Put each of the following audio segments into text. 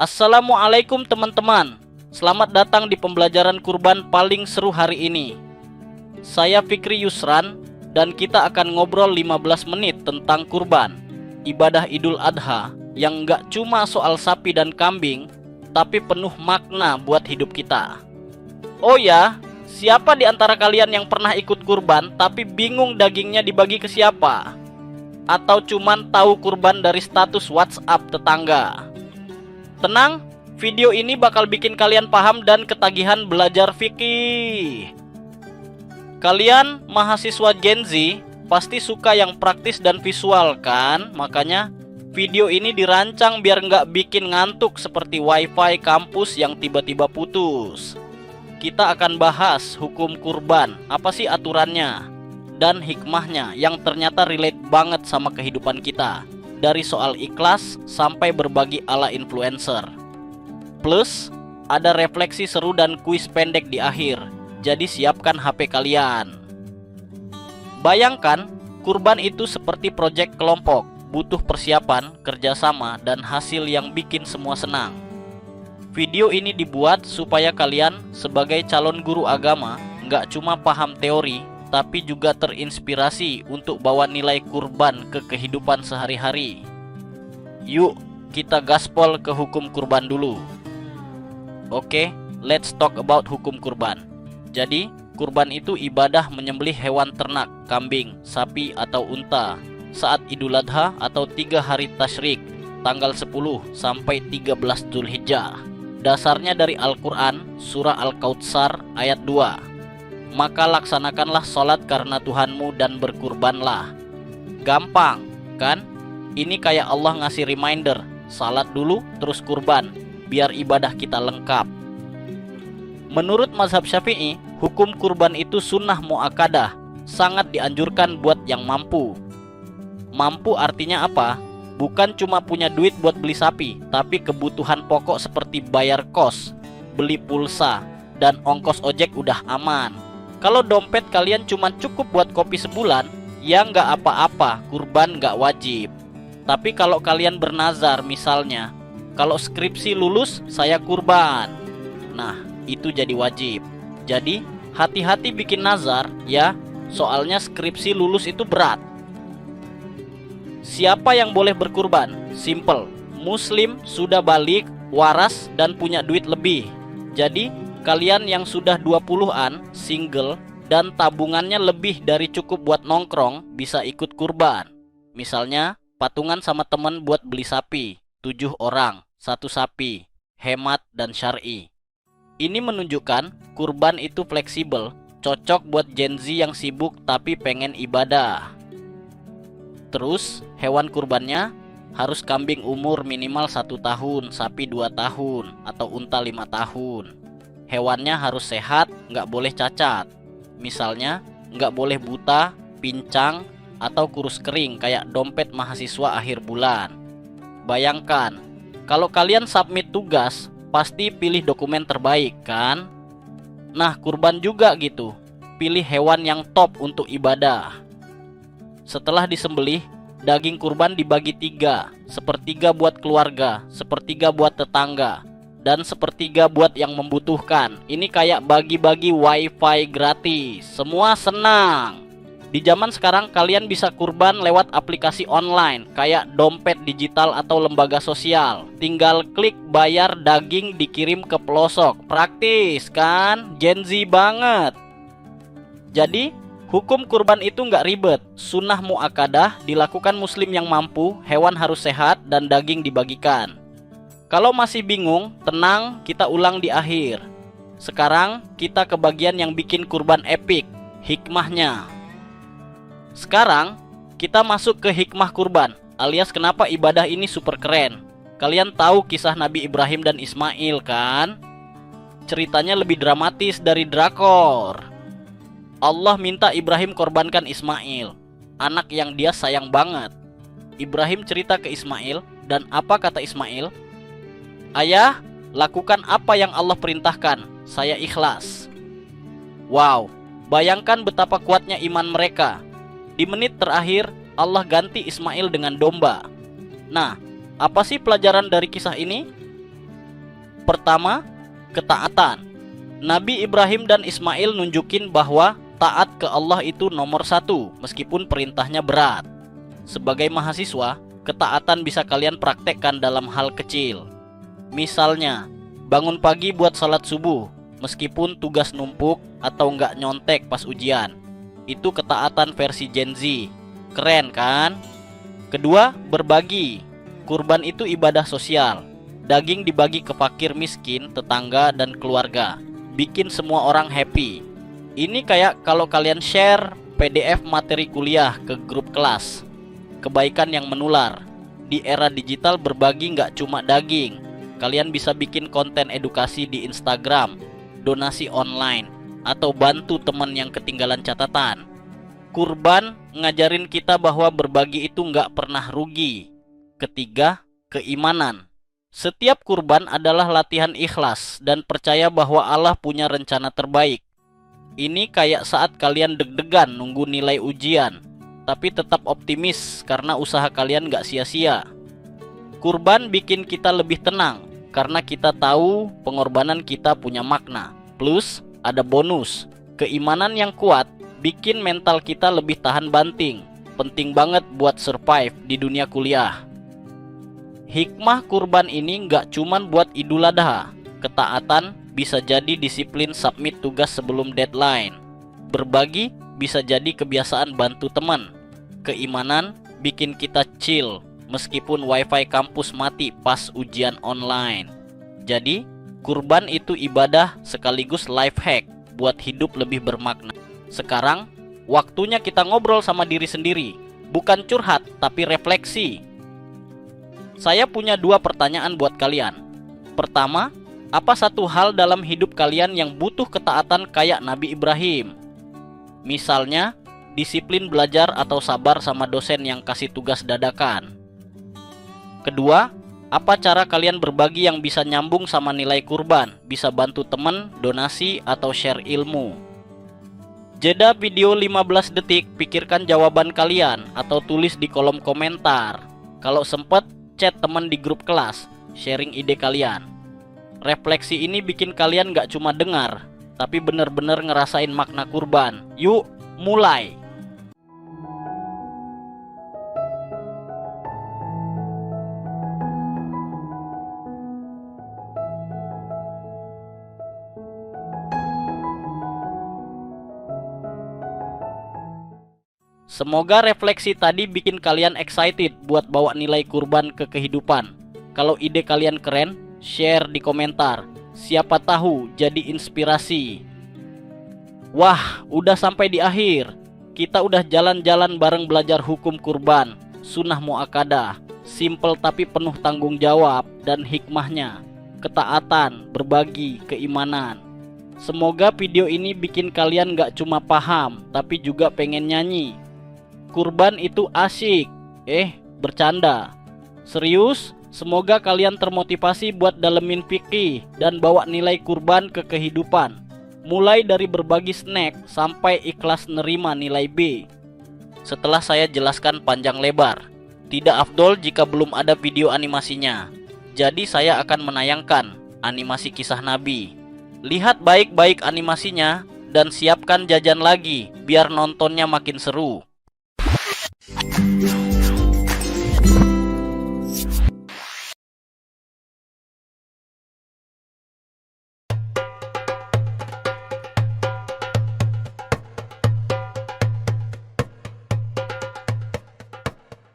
Assalamualaikum teman-teman. Selamat datang di pembelajaran kurban paling seru hari ini. Saya Fikri Yusran dan kita akan ngobrol 15 menit tentang kurban, ibadah Idul Adha yang nggak cuma soal sapi dan kambing, tapi penuh makna buat hidup kita. Oh ya, siapa di antara kalian yang pernah ikut kurban tapi bingung dagingnya dibagi ke siapa? Atau cuman tahu kurban dari status WhatsApp tetangga? Tenang, video ini bakal bikin kalian paham dan ketagihan belajar fikih. Kalian mahasiswa Gen Z pasti suka yang praktis dan visual kan? Makanya video ini dirancang biar nggak bikin ngantuk seperti wifi kampus yang tiba-tiba putus. Kita akan bahas hukum kurban, apa sih aturannya, dan hikmahnya yang ternyata relate banget sama kehidupan kita. Dari soal ikhlas sampai berbagi ala influencer. Plus, ada refleksi seru dan kuis pendek di akhir. Jadi siapkan HP kalian. Bayangkan, kurban itu seperti proyek kelompok. Butuh persiapan, kerjasama, dan hasil yang bikin semua senang. Video ini dibuat supaya kalian sebagai calon guru agama nggak cuma paham teori, tapi juga terinspirasi untuk bawa nilai kurban ke kehidupan sehari-hari. Yuk, kita gaspol ke hukum kurban dulu. Oke, let's talk about hukum kurban. Jadi, kurban itu ibadah menyembelih hewan ternak, kambing, sapi, atau unta saat Idul Adha atau 3 hari tasyrik, tanggal 10 sampai 13 Zulhijjah. Dasarnya dari Al-Quran, surah Al-Kautsar ayat 2. Maka laksanakanlah sholat karena Tuhanmu dan berkurbanlah. Gampang, kan? Ini kayak Allah ngasih reminder, salat dulu terus kurban, biar ibadah kita lengkap. Menurut mazhab Syafi'i, hukum kurban itu sunnah mu'akkadah, sangat dianjurkan buat yang mampu. Mampu artinya apa? Bukan cuma punya duit buat beli sapi, tapi kebutuhan pokok seperti bayar kos, beli pulsa, dan ongkos ojek udah aman. Kalau dompet kalian cuma cukup buat kopi sebulan, ya nggak apa-apa, kurban nggak wajib. Tapi kalau kalian bernazar misalnya, kalau skripsi lulus saya kurban, nah itu jadi wajib. Jadi hati-hati bikin nazar ya, soalnya skripsi lulus itu berat. Siapa yang boleh berkurban? Simple, muslim, sudah balik, waras, dan punya duit lebih. Jadi kalian yang sudah 20-an, single, dan tabungannya lebih dari cukup buat nongkrong, bisa ikut kurban. Misalnya, patungan sama temen buat beli sapi, 7 orang, 1 sapi, hemat dan syar'i. Ini menunjukkan kurban itu fleksibel, cocok buat Gen Z yang sibuk tapi pengen ibadah. Terus, hewan kurbannya harus kambing umur minimal 1 tahun, sapi 2 tahun, atau unta 5 tahun. Hewannya harus sehat, nggak boleh cacat. Misalnya, nggak boleh buta, pincang, atau kurus kering kayak dompet mahasiswa akhir bulan. Bayangkan, kalau kalian submit tugas, pasti pilih dokumen terbaik kan? Nah, kurban juga gitu. Pilih hewan yang top untuk ibadah. Setelah disembelih, daging kurban dibagi 3, sepertiga buat keluarga, sepertiga buat tetangga, dan sepertiga buat yang membutuhkan. Ini kayak bagi-bagi wifi gratis. Semua senang. Di zaman sekarang kalian bisa kurban lewat aplikasi online kayak dompet digital atau lembaga sosial. Tinggal klik bayar, daging dikirim ke pelosok. Praktis kan? Gen Z banget. Jadi hukum kurban itu nggak ribet. Sunnah mu'akkadah, dilakukan muslim yang mampu, hewan harus sehat, dan daging dibagikan. Kalau masih bingung, tenang, kita ulang di akhir. Sekarang kita ke bagian yang bikin kurban epic, hikmahnya. Sekarang kita masuk ke hikmah kurban, alias kenapa ibadah ini super keren. Kalian tahu kisah Nabi Ibrahim dan Ismail kan? Ceritanya lebih dramatis dari drakor. Allah minta Ibrahim korbankan Ismail, anak yang dia sayang banget. Ibrahim cerita ke Ismail, dan apa kata Ismail? Ayah, lakukan apa yang Allah perintahkan, saya ikhlas. Wow, bayangkan betapa kuatnya iman mereka. Di menit terakhir, Allah ganti Ismail dengan domba. Nah, apa sih pelajaran dari kisah ini? Pertama, ketaatan. Nabi Ibrahim dan Ismail nunjukin bahwa taat ke Allah itu nomor satu, meskipun perintahnya berat. Sebagai mahasiswa, ketaatan bisa kalian praktekkan dalam hal kecil. Misalnya, bangun pagi buat salat subuh, meskipun tugas numpuk atau nggak nyontek pas ujian. Itu ketaatan versi Gen Z. Keren kan? Kedua, berbagi. Kurban itu ibadah sosial. Daging dibagi ke fakir miskin, tetangga, dan keluarga. Bikin semua orang happy. Ini kayak kalau kalian share PDF materi kuliah ke grup kelas. Kebaikan yang menular. Di era digital berbagi nggak cuma daging. Kalian bisa bikin konten edukasi di Instagram, donasi online, atau bantu teman yang ketinggalan catatan. Kurban ngajarin kita bahwa berbagi itu nggak pernah rugi. Ketiga, keimanan. Setiap kurban adalah latihan ikhlas dan percaya bahwa Allah punya rencana terbaik. Ini kayak saat kalian deg-degan nunggu nilai ujian, tapi tetap optimis karena usaha kalian gak sia-sia. Kurban bikin kita lebih tenang karena kita tahu pengorbanan kita punya makna. Plus ada bonus, keimanan yang kuat bikin mental kita lebih tahan banting. Penting banget buat survive di dunia kuliah. Hikmah kurban ini nggak cuman buat Idul Adha. Ketaatan bisa jadi disiplin submit tugas sebelum deadline. Berbagi bisa jadi kebiasaan bantu teman. Keimanan bikin kita chill meskipun wifi kampus mati pas ujian online. Jadi, kurban itu ibadah sekaligus life hack buat hidup lebih bermakna. Sekarang, waktunya kita ngobrol sama diri sendiri. Bukan curhat, tapi refleksi. Saya punya 2 pertanyaan buat kalian. Pertama, apa satu hal dalam hidup kalian yang butuh ketaatan kayak Nabi Ibrahim? Misalnya, disiplin belajar atau sabar sama dosen yang kasih tugas dadakan. Kedua, apa cara kalian berbagi yang bisa nyambung sama nilai kurban? Bisa bantu teman, donasi, atau share ilmu. Jeda video 15 detik, pikirkan jawaban kalian atau tulis di kolom komentar. Kalau sempet, chat teman di grup kelas, sharing ide kalian. Refleksi ini bikin kalian gak cuma dengar, tapi bener-bener ngerasain makna kurban. Yuk, mulai! Semoga refleksi tadi bikin kalian excited buat bawa nilai kurban ke kehidupan. Kalau ide kalian keren, share di komentar. Siapa tahu jadi inspirasi. Wah, udah sampai di akhir. Kita udah jalan-jalan bareng belajar hukum kurban, sunnah muakkadah, simple tapi penuh tanggung jawab dan hikmahnya, ketaatan, berbagi, keimanan. Semoga video ini bikin kalian gak cuma paham, tapi juga pengen nyanyi. Kurban itu asyik. Bercanda. Serius, semoga kalian termotivasi buat dalemin fikih dan bawa nilai kurban ke kehidupan. Mulai dari berbagi snack sampai ikhlas nerima nilai B. Setelah saya jelaskan panjang lebar, tidak afdol jika belum ada video animasinya. Jadi saya akan menayangkan animasi kisah Nabi. Lihat baik-baik animasinya dan siapkan jajan lagi biar nontonnya makin seru.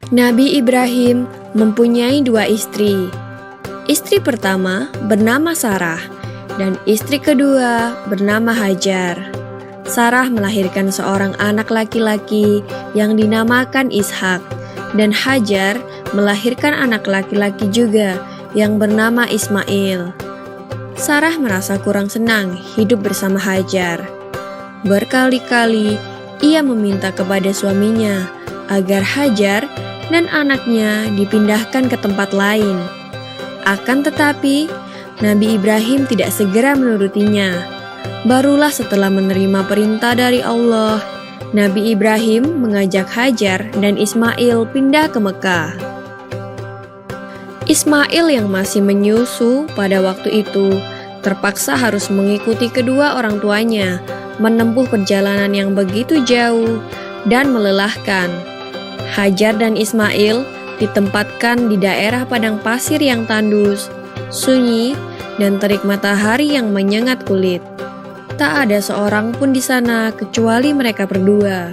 Nabi Ibrahim mempunyai 2 istri. Istri pertama bernama Sarah dan istri kedua bernama Hajar. Sarah melahirkan seorang anak laki-laki yang dinamakan Ishak, dan Hajar melahirkan anak laki-laki juga yang bernama Ismail. Sarah merasa kurang senang hidup bersama Hajar. Berkali-kali ia meminta kepada suaminya agar Hajar dan anaknya dipindahkan ke tempat lain. Akan tetapi, Nabi Ibrahim tidak segera menurutinya. Barulah setelah menerima perintah dari Allah, Nabi Ibrahim mengajak Hajar dan Ismail pindah ke Mekah. Ismail yang masih menyusu pada waktu itu terpaksa harus mengikuti kedua orang tuanya menempuh perjalanan yang begitu jauh dan melelahkan. Hajar dan Ismail ditempatkan di daerah padang pasir yang tandus, sunyi, dan terik matahari yang menyengat kulit. Tak ada seorang pun di sana kecuali mereka berdua.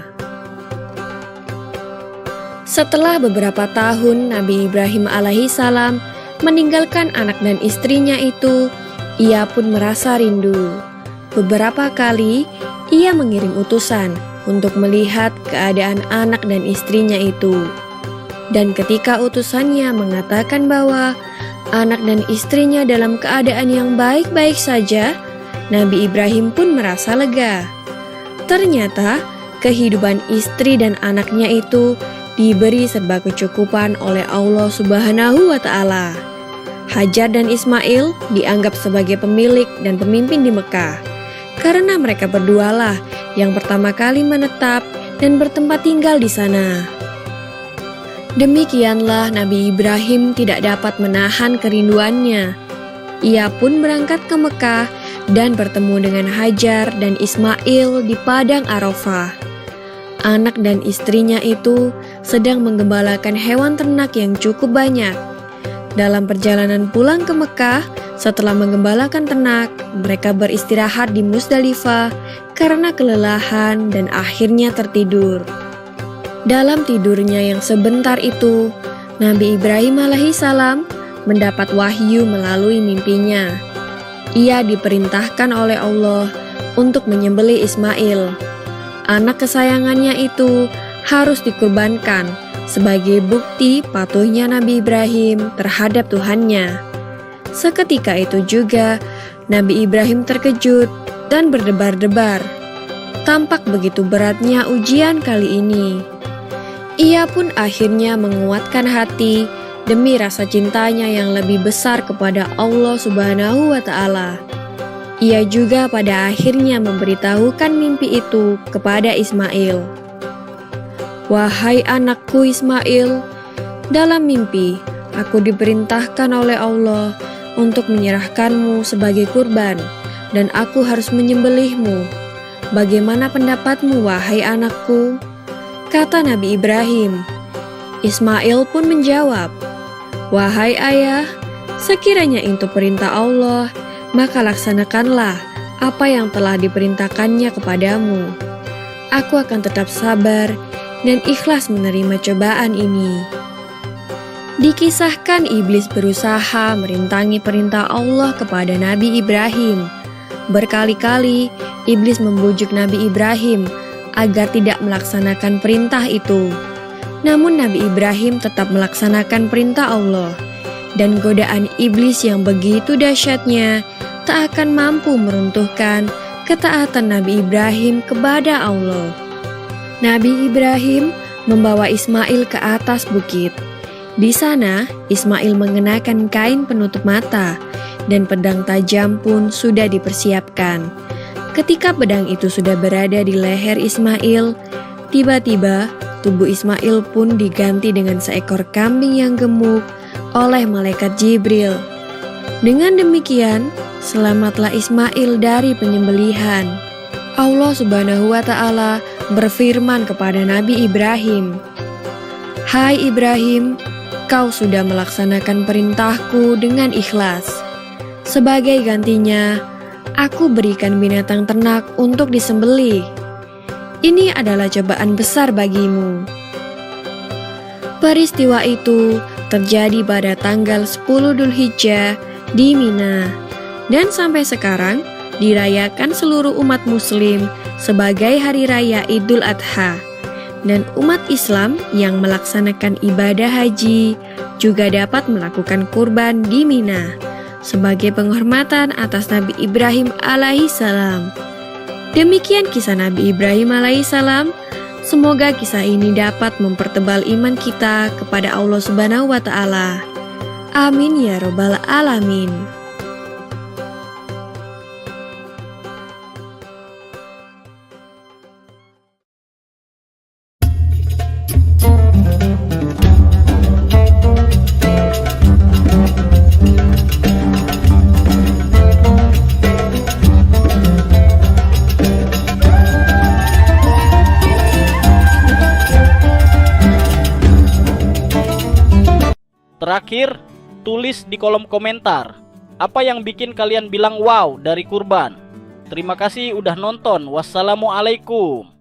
Setelah beberapa tahun Nabi Ibrahim alaihissalam meninggalkan anak dan istrinya itu, ia pun merasa rindu. Beberapa kali ia mengirim utusan untuk melihat keadaan anak dan istrinya itu. Dan ketika utusannya mengatakan bahwa anak dan istrinya dalam keadaan yang baik-baik saja, Nabi Ibrahim pun merasa lega. Ternyata kehidupan istri dan anaknya itu diberi serba kecukupan oleh Allah Subhanahu wa Ta'ala. Hajar dan Ismail dianggap sebagai pemilik dan pemimpin di Mekah, karena mereka berdualah yang pertama kali menetap dan bertempat tinggal di sana. Demikianlah Nabi Ibrahim tidak dapat menahan kerinduannya. Ia pun berangkat ke Mekah dan bertemu dengan Hajar dan Ismail di padang Arafah. Anak dan istrinya itu sedang menggembalakan hewan ternak yang cukup banyak. Dalam perjalanan pulang ke Mekah, setelah menggembalakan ternak, mereka beristirahat di Musdalifah karena kelelahan dan akhirnya tertidur. Dalam tidurnya yang sebentar itu, Nabi Ibrahim alaihissalam mendapat wahyu melalui mimpinya. Ia diperintahkan oleh Allah untuk menyembelih Ismail. Anak kesayangannya itu harus dikurbankan sebagai bukti patuhnya Nabi Ibrahim terhadap Tuhannya. Seketika itu juga Nabi Ibrahim terkejut dan berdebar-debar. Tampak begitu beratnya ujian kali ini. Ia pun akhirnya menguatkan hati demi rasa cintanya yang lebih besar kepada Allah Subhanahu wa Ta'ala. Ia juga pada akhirnya memberitahukan mimpi itu kepada Ismail. "Wahai anakku Ismail, dalam mimpi aku diperintahkan oleh Allah untuk menyerahkanmu sebagai kurban, dan aku harus menyembelihmu. Bagaimana pendapatmu, wahai anakku?" kata Nabi Ibrahim. Ismail pun menjawab, "Wahai ayah, sekiranya itu perintah Allah, maka laksanakanlah apa yang telah diperintahkannya kepadamu. Aku akan tetap sabar dan ikhlas menerima cobaan ini." Dikisahkan iblis berusaha merintangi perintah Allah kepada Nabi Ibrahim. Berkali-kali iblis membujuk Nabi Ibrahim agar tidak melaksanakan perintah itu. Namun Nabi Ibrahim tetap melaksanakan perintah Allah, dan godaan iblis yang begitu dahsyatnya tak akan mampu meruntuhkan ketaatan Nabi Ibrahim kepada Allah. Nabi Ibrahim membawa Ismail ke atas bukit. Di sana, Ismail mengenakan kain penutup mata, dan pedang tajam pun sudah dipersiapkan. Ketika pedang itu sudah berada di leher Ismail, tiba-tiba tubuh Ismail pun diganti dengan seekor kambing yang gemuk oleh malaikat Jibril. Dengan demikian, selamatlah Ismail dari penyembelihan. Allah Subhanahu wa Ta'ala berfirman kepada Nabi Ibrahim, "Hai Ibrahim, kau sudah melaksanakan perintahku dengan ikhlas. Sebagai gantinya, aku berikan binatang ternak untuk disembelih. Ini adalah cobaan besar bagimu." Peristiwa itu terjadi pada tanggal 10 Dzulhijjah di Mina, dan sampai sekarang dirayakan seluruh umat muslim sebagai hari raya Idul Adha. Dan umat Islam yang melaksanakan ibadah haji juga dapat melakukan kurban di Mina sebagai penghormatan atas Nabi Ibrahim alaihissalam. Demikian kisah Nabi Ibrahim alaihissalam. Semoga kisah ini dapat mempertebal iman kita kepada Allah Subhanahu wa Ta'ala. Amin ya Rabbal Alamin. Terakhir, tulis di kolom komentar apa yang bikin kalian bilang wow dari kurban. Terima kasih udah nonton. Wassalamualaikum.